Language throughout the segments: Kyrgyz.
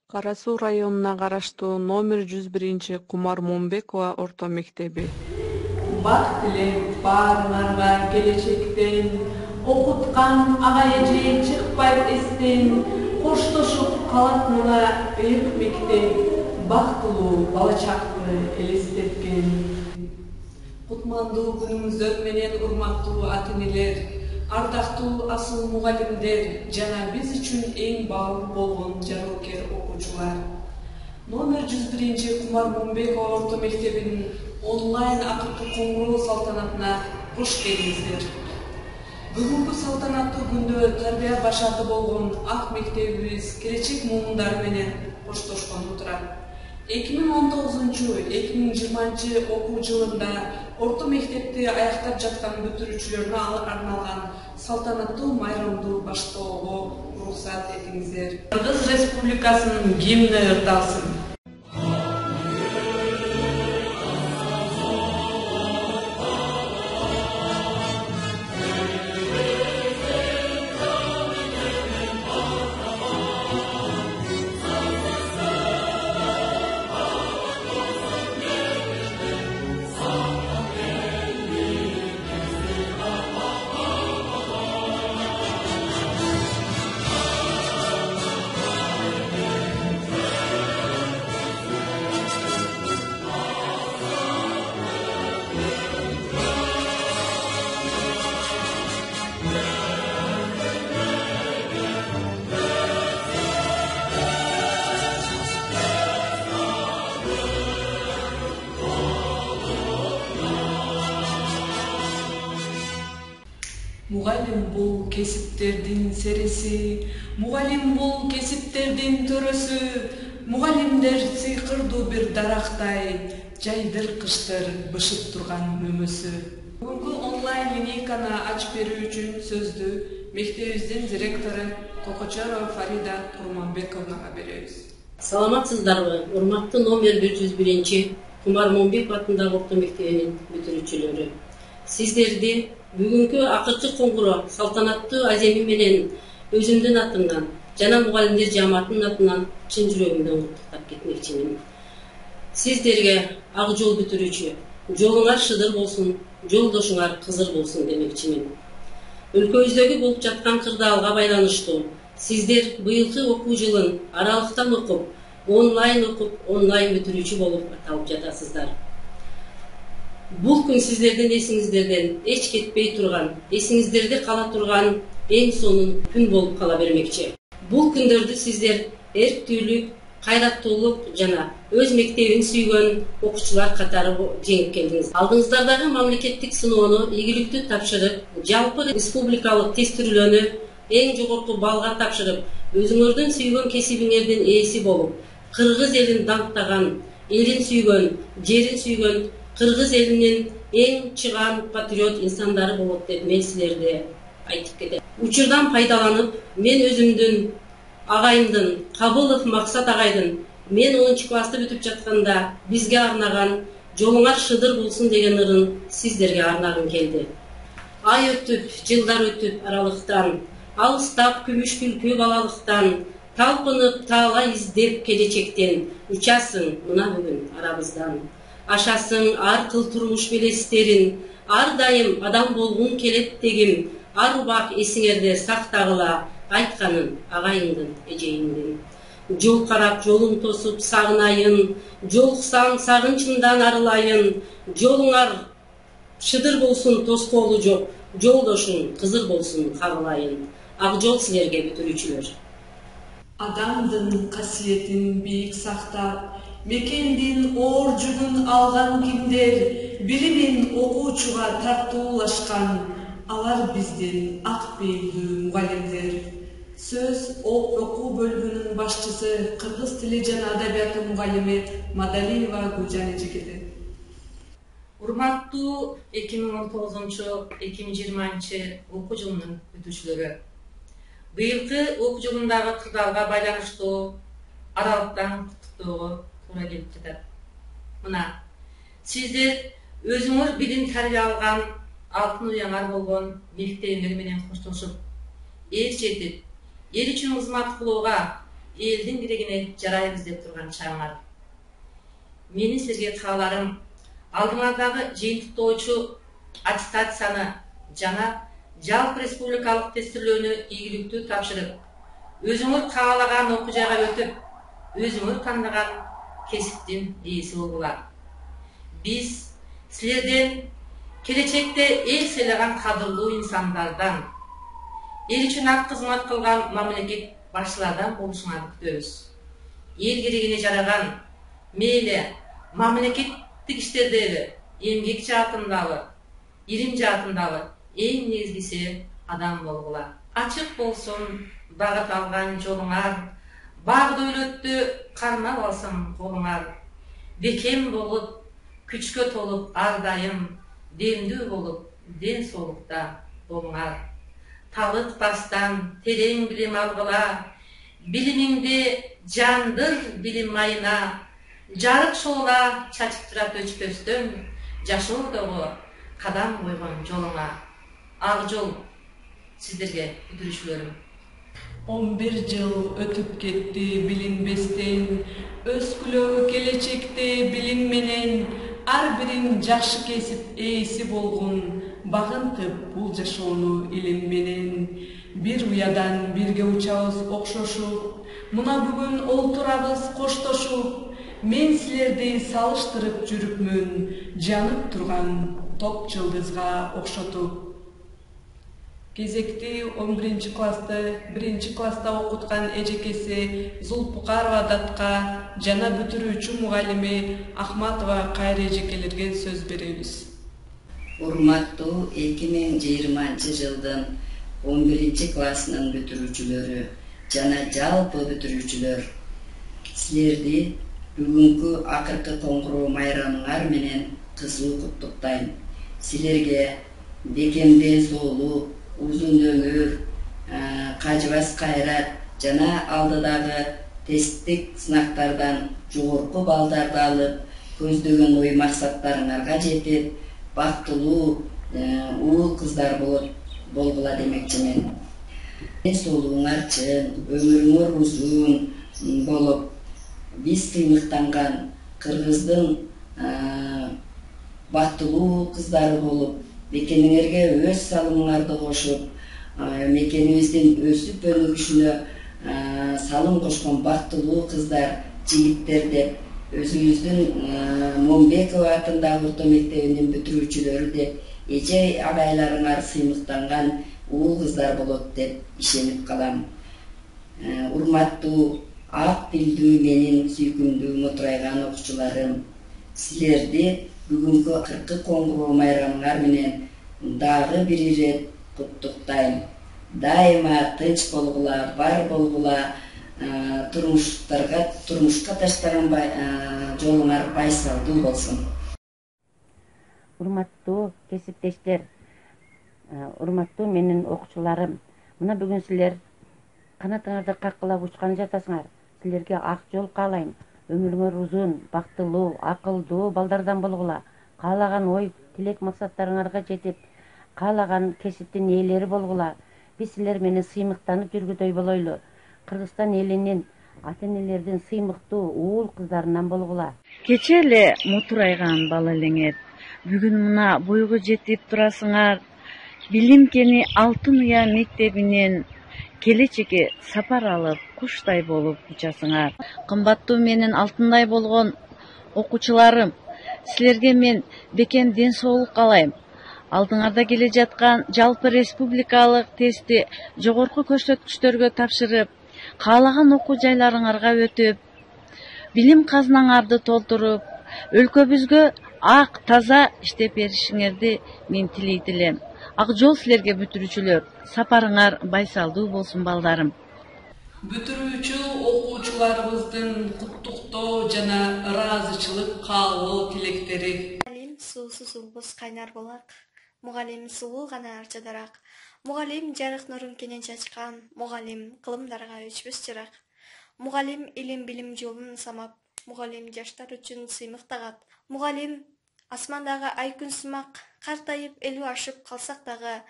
Кара Суу районуна караштуу номер 101 Кумар Момбекова орто мектеби. Бак тилеп баарыңарга келечектен, окуткан ага эже чыкпайт эстен, коштошуп калат мына ыйык мектеп, бактылуу бала чакты элестеткен. Кутмандуу күнүңүздөр менен урматтуу ата-энелер, ардактуу асыл мугалимдер жана биз үчүн эң баалуу болгон жароокер окуучулар. Номер 101 Кумар Момбекова орто мектебинин онлайн акыркы коңгуроо салтанатына кош келиңиздер. Бүгүнкү салтанаттуу күндө тарбия башарды болгон ак мектебибиз келечек муумундары менен коштошкондо турат. 2019-2020 окуу жылында орто мектепти аяктап жаткан бүтүрүүчүлөрүнө арналган салтанаттуу майрамды баштоого уруксат этиңиздер. Кыргыз Республикасынын гимни ырдалсын. Mugallim bul kesipтердин сереси, mugallim bul kesipтердин төрөсү, mugallimдер сыйкырдуу бир дарактай, жайдыркычтыр бышып турган мөмөсү. Бүгүнкү онлайн линейканы ачып берүү үчүн сөздү мектебибиздин директору Кокочорова Фарида Курманбековнага беребиз. Саламатсыздарбы, урматтуу номер 101 Кумар Момбеков атындагы орто мектебинин бүтүрүүчүлөрү. Сиздерди бүгүнкү акыркы коңгуроо салтанаттуу аземи менен өзүмдүн атымдан жана мугалимдер жамаатынын атынан чын жүрөгүмдөн куттуктап кетмекчимин. Сиздерге ак жол бүтүрүүчү, жолуңар шыдыр болсун, жолдошуңар кызыр болсун демекчимин. Өлкөбүздөгү болуп жаткан кырдаалга байланыштуу сиздер быйылкы окуу жылын аралыктан окуп, онлайн бүтүрүүчү болуп аталып жатасыздар. Бул күн сиздердин эсиңиздерден эч кетпей турган, эсиңиздерде кала турган эң сонун күн болуп кала бермекчи. Бул күндөрдү сиздер эрктүүлүк, кайраттуулук жана өз мектебин сүйгөн окуучулар катары жеңип келдиңиз. Алдыңыздардагы мамлекеттик сыноону ийгиликтүү тапшырып, жалпы республикалык тестирүүлөөнү эң жогорку балга тапшырып, өзүңөрдүн сүйгөн кесибиңердин ээси болуп, кыргыз элин даңктаган, элин сүйгөн, жерин сүйгөн кыргыз элинин эң чыгаан патриот инсандары болот деп мен силерге айтып кетем. Учурдан пайдаланып, мен өзүмдүн агайымдын Кабылов Максат агайдын мен 10 класты бүтүп жатканда бизге арнаган жолуңар шыдыр болсун деген ырын сиздерге арнагым келди. Ай өтүп, жылдар өтүп аралыктан, алыстап күмүш күлкү балалыктан, талпынып таала издеп келечектен, учасың мына бүгүн арабыздан. Ашасың ар кыл турмуш белестерин, ар дайым адам болгун келет дегим, ар убак эсиңерде сактагыла айтканын агайыңдын эжейиңдин. Жол карап жолун тосуп сагынайын, жолуксаң сагынчымдан арылайын, жолуңар шыдыр болсун тоскоолу жок, жолдошуң кызыр болсун кагылайын. Ак жол силерге бүтүрүүчүлөр. Адамдын касиетин бийик сактап, мекендин оор жүгүн алган кимдер, билимин окуучуга тартуулашкан, алар биздин ак пейилдүү мугалимдер. Сөз окуу бөлүмүнүн башчысы кыргыз тили жана адабияты мугалими Мадалиева Гүлжан эжекети. Урматтуу 2019-2020 окуу жылынын бүтүүчүлөрү. Быйылкы окуу жылындагы кырдаалга байланыштуу аралыктан куттуктоого туура келип жатат. Мына, сиздер өзүңөр билим тарбия алган алтын уяңар болгон мектебиңер менен коштошуп, эл жетип, ел үчүн кызмат кылууга, элдин керегине жарайбыз деп турган чагыңар. Менин силерге кааларым, алдыңардагы жыйынтыктоочу аттестацияны жана жалпы республикалык тестирлөөнү ийгиликтүү тапшырып, өзүңөр каалаган окуу жайга өтүп, өзүңөр тандаган кесиптин ээси болгула. Биз силерден келечекте эл сыйлаган кадырлуу инсандардан, эл үчүн ак кызмат кылган мамлекет башчылардан болушуңарды күтөбүз. Эл керегине жараган, мейли мамлекеттик иштердеби, эмгек жаатындагы, илим жаатындагы эң негизгиси адам болгула. Ачык болсун багыт алган жолуңар, баг дөөлөттү кармап алсын колуңар. Бекем болуп, күчкө толуп ар дайым, демдүү болуп, ден соолукта болуңар. Талыктастан терең билим алгыла, билимиңди жандыр билим майына, жарык шоола чачып турат өчпөстөн, жашоодогу кадам койгон жолуңа. Ак жол сиздерге бүтүрүүчүлөрүм. 11 жыл өтүп кетти билинбестен, өскүлөгү келечекте билим менен, ар бирин жакшы кесип ээси болгон, багынтып бул жашоону илим менен. Бир уядан бирге учабыз окшошуп, мына бүгүн олтурабыз коштошуп, мен силерди салыштырып жүрүпмүн, жанып турган топ жылдызга окшотуп. Кезекти 11 классты 1 класста окуткан эжекеси Зулпукарова Датка жана бүтүрүүчү мугалими Ахматова Кайры эжекелерге сөз беребиз. Урматтуу 2020 жылдын 11 классынын бүтүрүүчүлөрү жана жалпы бүтүрүүчүлөр, силерди бүгүнкү акыркы коңгуроо майрамыңар менен кызуу куттуктайм. Силерге бекемден соолук, узун өмүр, кажыбас кайрат жана алдыдагы тесттик сынактардан жогорку балдарды алып, көздөгөн ой максаттарыңарга жетип, бактылуу уул кыздар болгула демекчимин. Ден соолугуңар чын, өмүрүңөр узун болуп, биз кыймыктанган Кыргыздын бактылуу кыздары болуп, мекениңерге өз салымыңарды кошуп, мекенибиздин өсүп өнүгүшүнө салым кошкон бактылуу кыздар, жигиттер деп, өзүңүздүн Момбекова атындагы орто мектебинин бүтүрүүчүлөрү деп, эже агайларыңар сыймыктанган уул кыздар болот деп ишенип калам. Урматтуу ак тилдүү менин сүйкүмдүү мутурайган окуучуларым, силерди бүгүнкү акыркы коңгуроо майрамыңар менен дагы бир ирет куттуктайм. Дайыма тынч болгула, бар болгула, турмушка таштаган жолуңар байсалдуу болсун. Урматтуу кесиптештер, урматтуу менин окуучуларым, мына бүгүн силер канатыңарды каккылап учкан жатасыңар. Силерге ак жол каалайм. Өмүрүңөр узун, бактылуу, акылдуу балдардан болгула. Каалаган ой, тилек максаттарыңарга жетип, каалаган кесиптин ээлери болгула. Биз силер менен сыймыктанып жүргүдөй болойлу. Кыргызстан элинин, ата-энелердин сыймыктуу уул кыздарынан болгула. Кече эле мутурайган бала элеңер. Бүгүн мына бойго жетип турасыңар. Билимкени Алтын Уя мектебинен келечекке сапар алып, куштай болуп учасыңар. Кымбаттуу менин алтындай болгон окуучуларым, силерге мен бекем ден соолук каалайм. Алдыңарда келе жаткан жалпы республикалык тестти жогорку көрсөткүчтөргө тапшырып, каалаган окуу жайларыңарга өтүп, билим казынаңарды толтуруп, өлкөбүзгө ак, таза иштеп беришиңерди мен тилейт элем. Ак жол силерге бүтүрүүчүлөр, сапарыңар байсалдуу болсун балдарым. Бүтүрүүчү окуучуларыбыздын куттуктоо жана ыраазычылык каалоо тилектери. Мугалим суусуз улбуз кайнар булак, мугалим сулуу гана арчадараак, мугалим жарык нурун кенен чачкан, мугалим кылымдарга өчпөс чырак, мугалим илим билим жолун самап, мугалим жаштар үчүн сыймык тагат, мугалим асмандагы ай күн сымак, картайып элүү ашып калсак дагы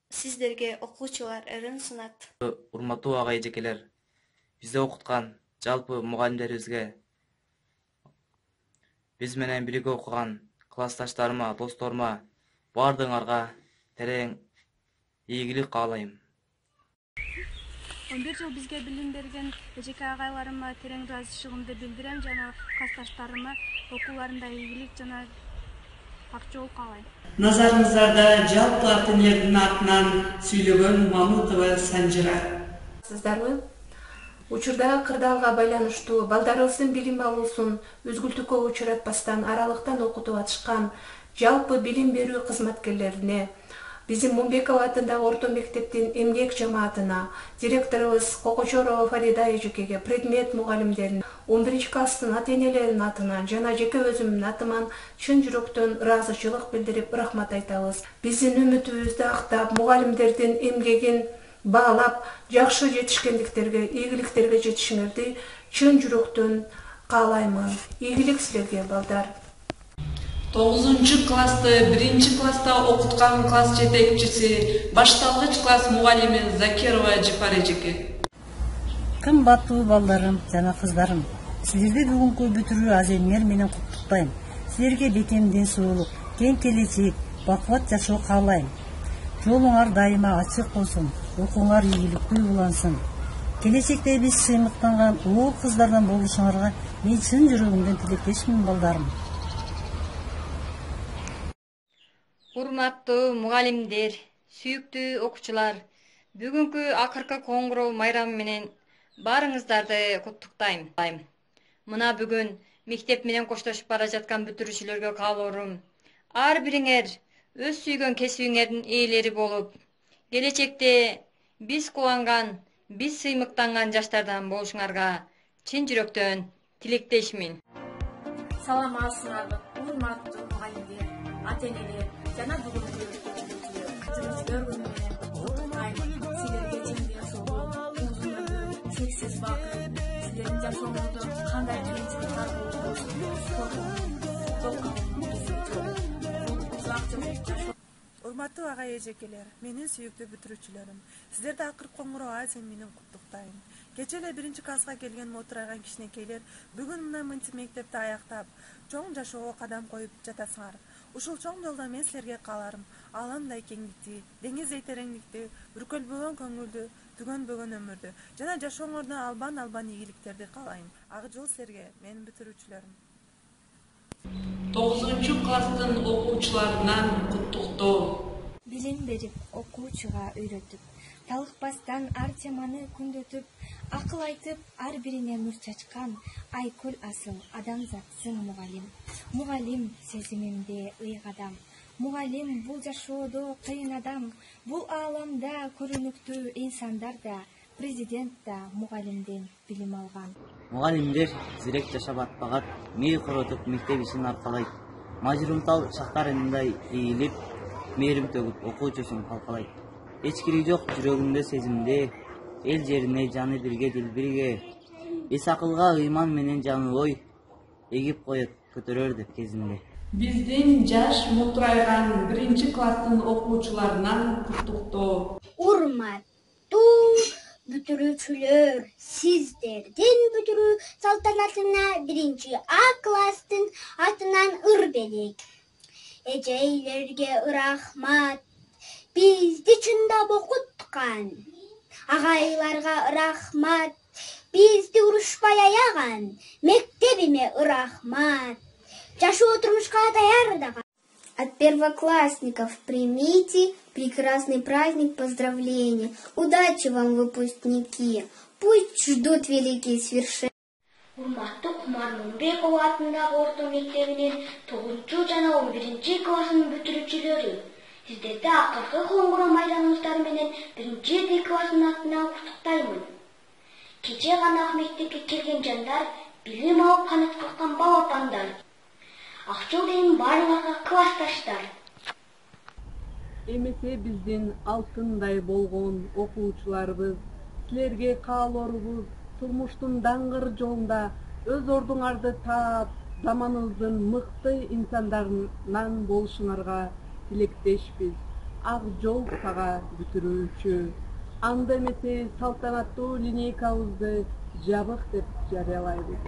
сиздерге окуучулар ырын сунат. Урматтуу ага эжекелер, бизди окуткан жалпы мугалимдерибизге, биз менен бирге окуган классташтарыма, досторума, баардыгыңарга терең ийгилик каалайм. 11 жыл бизге билим берген эжеке агайларыма терең ыраазычылыгымды билдирем жана классташтарыма окууларында ийгилик жана ак жол каалайм. Назарыңыздарда жалпы ата энелердин атынан сүйлөгөн Мамутова Санжира. Сиздарбы? Учурдагы кырдаалга байланыштуу балдарыбыздын билим алуусун үзгүлтүккө учуратпастан аралыктан окутуп атышкан жалпы билим берүү кызматкерлерине, биздин Момбекова атындагы орто мектептин эмгек жамаатына, директорубуз Кокочорова Фарида эжекеге, предмет мугалимдерине, 11-класстын ата энелеринин атынан жана жеке өзүмдүн атыман чын жүрөктөн ыраазычылык билдирип рахмат айтабыз. Биздин үмүтүбүздү актап, мугалимдердин эмгегин баалап, жакшы жетишкендиктерге, ийгиликтерге жетишиңерди чын жүрөктөн каалаймын. Ийгилик силерге, балдар. 9-классты 1-класста окуткан класс жетекчиси, башталгыч класс мугалими Закирова Жипар эжеке. Кымбаттуу балдарым жана кыздарым, силерди бүгүнкү бүтүрүү аземиңер менен куттуктайм. Силерге бетем ден соолук, кең келечек, бакубат жашоо каалайм. Жолуңар дайыма ачык болсун, окууңар ийгиликтүү улансын. Келечекте биз сыймыктанган уул кыздардан болушуңарга мен чын жүрөгүмдөн тилектешмин, балдарым. Урматтуу мугалимдер, сүйүктүү окуучулар, бүгүнкү акыркы коңгуроо майрамы менен баарыңыздарды куттуктайм. Мына бүгүн мектеп менен коштошуп бара жаткан бүтүрүүчүлөргө каалоорум, ар бириңер өз сүйгөн кесибиңердин ээлери болуп, келечекте биз кубанган, биз сыймыктанган жаштардан болушуңарга чын жүрөктөн тилектешмин. Саламатсыңарбы, урматтуу мугалимдер, ата энелер жана бүгүнкү бүтүрүүчүлөр күнү менен куттуктайм. Силерге чын ден соолук, узун өмүр, чексиз бакыт, силердин жашооңордо кандай кыйынчылыктар болбосун, Урматтуу агай эжекелер, менин сүйүктүү бүтүрүүчүлөрүм, сиздерди акыркы коңгуроо азем менен куттуктайм. Кече эле 1-класска келген мотурайган кичинекейлер бүгүн мына мынтип мектепти аяктап, чоң жашоого кадам коюп жатасыңар. Ушул чоң жолдо мен силерге кааларым аландай кеңдикти, деңиздей тереңдикти, бүркөлбөгөн көңүлдү, түгөнбөгөн өмүрдү жана жашооңордон албан ийгиликтерди каалайм. Ак жол силерге, менин бүтүрүүчүлөрүм. 9-класстын окуучуларынан куттуктоо. Билим берип, окуучуга үйрөтүп, талыкпастан ар теманы күндөтүп, акыл айтып, ар бирине нур чачкан Айкүл асыл адамзатсың мугалим. Мугалим сезимимде ыйык адам. Мугалим бул жашоодо кыйын адам. Бул ааламда көрүнүктүү инсандар да, президент да мугалимден билим алган. Мугалимдер зирек жашап атпагат, мээ коротуп мектеп ишин аркалайт. Мажрумтал шактарындай ийилип, мээрим төгүп окуучусун калкалайт. Эчкири жок жүрөгүндө сезимде, эл жерине жаны бирге, дил бирге. Эс акылга ыйман менен жаңы ой, эгип коет көтөрөр деп кезинде. Биздин жаш мутурайган 1-класстын окуучуларынан куттуктоо. Урматтуу бүтүрүүчүлөр, сиздердин бүтүрүү салтанатына 1-А класстын атынан ыр белек. Эжейлерге рахмат, бизди чындап окуткан. Агайларга рахмат, бизди урушпай аяган. Мектебиме рахмат, жашоо турмушка даярдаган. От первоклассников примите прекрасный праздник поздравления. Удачи вам, выпускники! Пусть ждут великие свершения. Урматтуу Кумар Момбекова атындагы орто мектебинин 9 жана 11-классын бүтүрүүчүлөрү, сиздерди акыркы коңгуроо майрамыңыздар менен 1-D класстын атынан куттуктаймын. Кече гана мектепке келген жандар, билим алып канат каккан балапандар. Ак жол дейм баарыңарга классташтар. Эмесе биздин алтындай болгон окуучуларыбыз, силерге каалоорубуз турмуштун даңгыр жолунда өз ордуңарды таап, заманыбыздын мыкты инсандарынан болушуңарга тилектешпиз. Ак жол сага бүтүрүүчү. Анда эмесе салтанаттуу линейкабызды жабык деп жарыялайбыз.